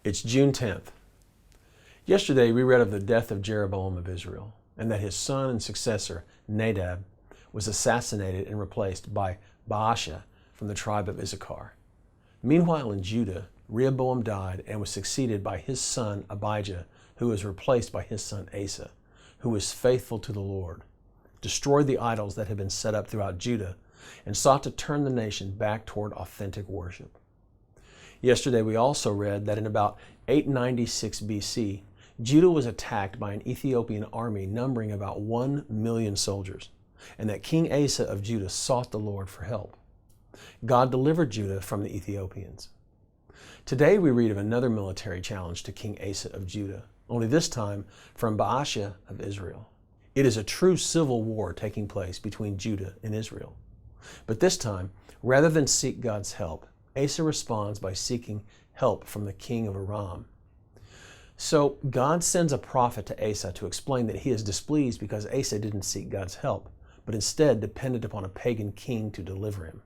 It's June 10th. Yesterday we read of the death of Jeroboam of Israel and that his son and successor, Nadab, was assassinated and replaced by Baasha from the tribe of Issachar. Meanwhile in Judah, Rehoboam died and was succeeded by his son Abijah, who was replaced by his son Asa, who was faithful to the Lord, destroyed the idols that had been set up throughout Judah, and sought to turn the nation back toward authentic worship. Yesterday we also read that in about 896 BC, Judah was attacked by an Ethiopian army numbering about 1 million soldiers, and that King Asa of Judah sought the Lord for help. God delivered Judah from the Ethiopians. Today we read of another military challenge to King Asa of Judah, only this time from Baasha of Israel. It is a true civil war taking place between Judah and Israel. But this time, rather than seek God's help, Asa responds by seeking help from the king of Aram. So God sends a prophet to Asa to explain that he is displeased because Asa didn't seek God's help, but instead depended upon a pagan king to deliver him.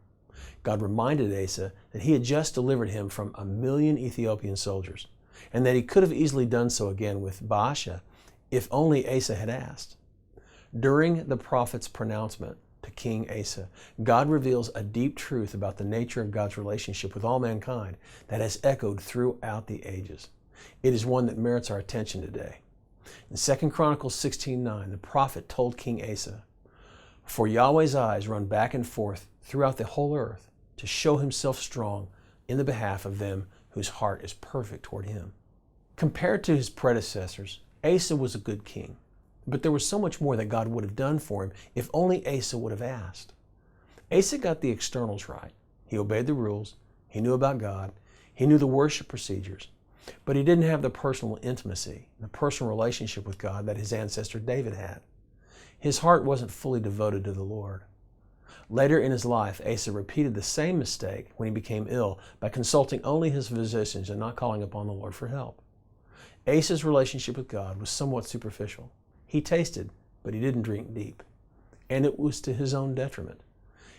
God reminded Asa that he had just delivered him from 1 million Ethiopian soldiers, and that he could have easily done so again with Baasha if only Asa had asked. During the prophet's pronouncement to King Asa, God reveals a deep truth about the nature of God's relationship with all mankind that has echoed throughout the ages. It is one that merits our attention today. In 2 Chronicles 16:9, the prophet told King Asa, "For Yahweh's eyes run back and forth throughout the whole earth to show himself strong in the behalf of them whose heart is perfect toward him." Compared to his predecessors, Asa was a good king. But there was so much more that God would have done for him if only Asa would have asked. Asa got the externals right. He obeyed the rules. He knew about God. He knew the worship procedures. But he didn't have the personal intimacy, the personal relationship with God that his ancestor David had. His heart wasn't fully devoted to the Lord. Later in his life, Asa repeated the same mistake when he became ill by consulting only his physicians and not calling upon the Lord for help. Asa's relationship with God was somewhat superficial. He tasted, but he didn't drink deep. And it was to his own detriment.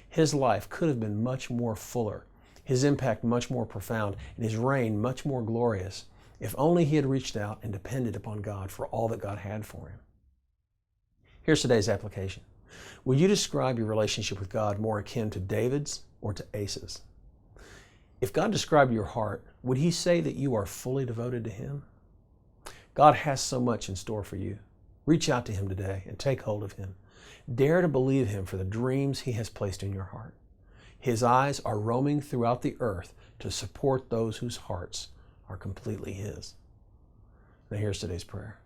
His life could have been much more fuller, his impact much more profound, and his reign much more glorious if only he had reached out and depended upon God for all that God had for him. Here's today's application. Will you describe your relationship with God more akin to David's or to Asa's? If God described your heart, would he say that you are fully devoted to him? God has so much in store for you. Reach out to him today and take hold of him. Dare to believe him for the dreams he has placed in your heart. His eyes are roaming throughout the earth to support those whose hearts are completely his. Now here's today's prayer.